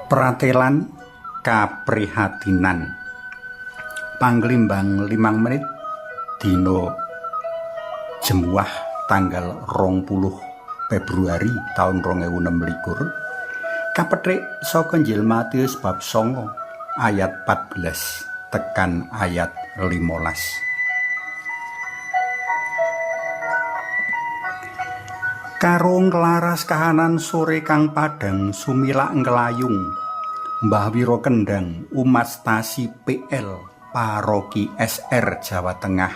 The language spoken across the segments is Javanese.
Pratelan kaprihatinan Panglimbang 5 menit dina Jemuah tanggal 20 Februari tahun 2026 kapethik saka Injil Matius bab 9 ayat 14 tekan ayat 15. Karo nglaras kahanan sore kang padhang sumilak nglayung Mbah Wiro Kendang umat stasi PL Paroki SR Jawa Tengah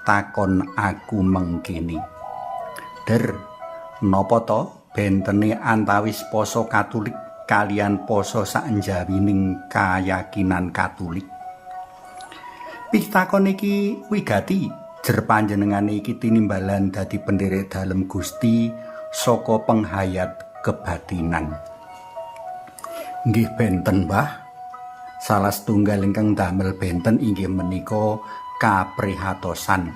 takon aku mengkini. Der napa to bentene antawis poso Katolik kalian poso saenjawining kayakinan Katolik? Pitakon iki wigati jer panjenengane iki tinimbalan dadi penderek dalem Gusti saka penghayat kebatinan. Nggih benten, Mbah. Salah setunggal ingkang damel benten inggih menika kaprihatosan.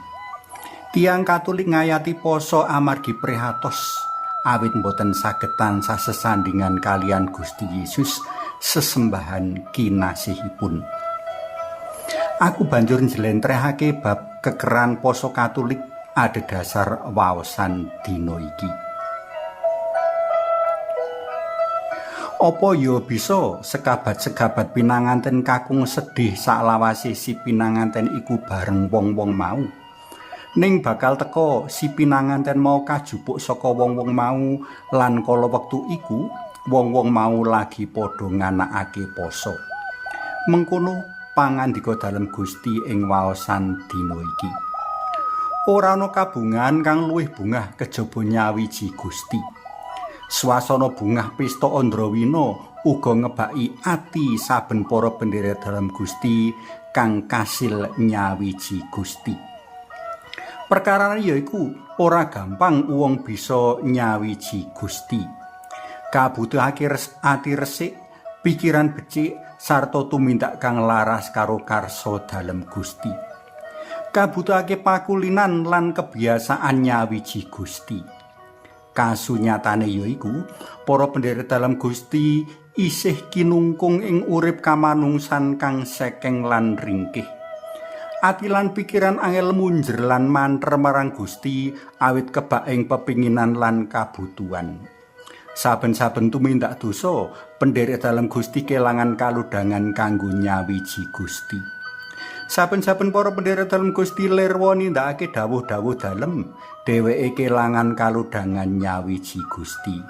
Tiang Katolik ngayati poso amargi prihatos awit boten sagetan sasesandingan kalian Gusti Yesus sesembahan kinasihipun. Aku banjur njlentrehake bab kekeran poso Katolik adhedhasar waosan dina iki. Apa ya bisa sekabat-sekabat pinanganten kakung sedih saklawase si pinanganten iku bareng wong-wong mau. Ning bakal teka si pinanganten mau kajupuk saka wong-wong mau lan kala wektu iku wong-wong mau lagi padha nganakake poso. Mengkono pangandika dalem Gusti ing waosan dina iki. Ora ana kabungan kang luwih bungah kejaba nyawiji Gusti. Swasana bungah pesta Andrawina uga ngebaki ati saben para pendherek dalem Gusti kang kasil nyawiji Gusti. Perkarane yaiku ora gampang wong bisa nyawiji Gusti. Kabutuhake ati resik, pikiran becik sarta tumindak kang laras karo karsa dalem Gusti. Kabutuhake pakulinan lan kebiasaan nyawiji Gusti. Kasunyatane yaiku para pendherek dalam Gusti isih kinungkung ing urip kamanungsan kang sekeng lan ringkih. Ati lan pikiran angel munjer lan manter marang Gusti awit kebak ing pepinginan lan kabutuhan. Saben-saben tumindak dosa, pendherek dalam Gusti kelangan kaludhangan kanggo nyawiji Gusti. Saben-saben para pendherek dalem Gusti lirwa nindakake dawuh-dawuh dalem, dheweke kelangan kaludhangan nyawiji Gusti.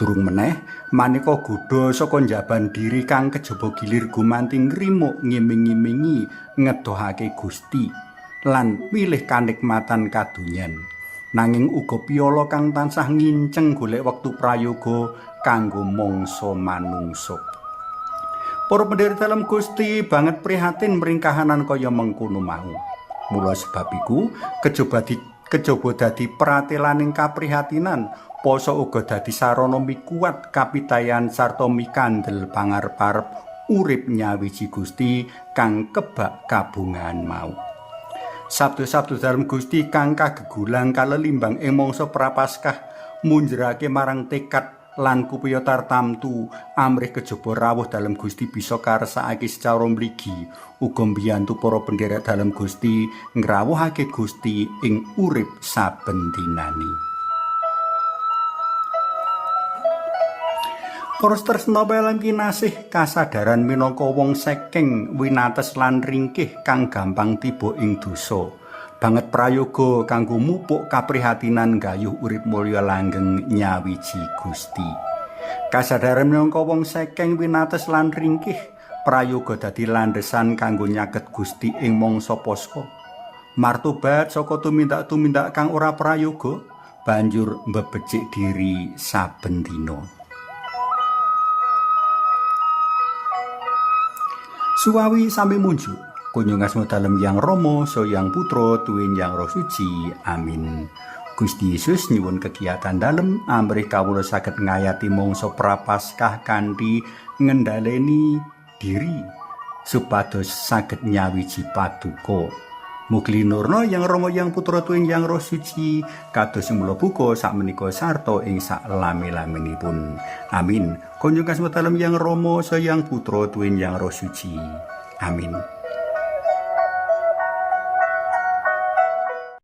Durung meneh maneka godha saka njaban diri kang kejaba gilir gumanting ngrimuk ngiming-imingi ngedohake Gusti lan milih kanikmatan kadonyan. Nanging uga piyala kang tansah nginceng golek wektu prayoga kanggo mangsa manungsa. Para pendherek dalam Gusti banget prihatin mring kahanan kaya mengkono mau. Mula sebab iku kejaba dadi pratelaning kaprihatinan, poso uga dadi sarana mikuat kapitayan sarta mikandel pangarep-arep urip nyawiji Gusti kang kebak kabungan mau. Sabda-sabda dalam Gusti kang kagegulang kalelimbang ing mangsa prapaskah munjerake marang tekad lan kupaya tartamtu amrih kejaba rawuh dalem Gusti bisa karsakake secara mligi uga mbiyantu para pendherek dalem Gusti ngrawuhake Gusti ing urip saben dinane. Para tresna pelem kinasih kasadaran minangka wong sekeng winates lan ringkih kang gampang tiba ing dosa. Banget prayoga kanggo mupuk kaprihatinan gayuh urip mulya langgeng nyawiji Gusti. Kasadaran minangka wong sekeng winates lan ringkih prayoga dadi landhesan kanggo nyaket Gusti ing mangsa Paskah. Martobat saka tumindak-tumindak kang ora prayoga banjur mbebecik diri saben dina. Suwawi sami munjuk kunjung asma dalem Yang Rama so Yang Putra tuwin Yang Roh Suci. Amin. Gusti Yesus nyuwun kegiatan dalem amrih kawula saged ngayati mangsa prapaskah kanthi ngendhaleni diri supados saged nyawiji paduka. Mugi linurna Yang Rama Yang Putra tuwin Yang Roh Suci kados mula buka sakmenika sarta ing saklami-laminipun. Amin. Kunjung kasmet dalem Yang Rama Sang Yang Putra tuwin Yang Roh Suci. Amin.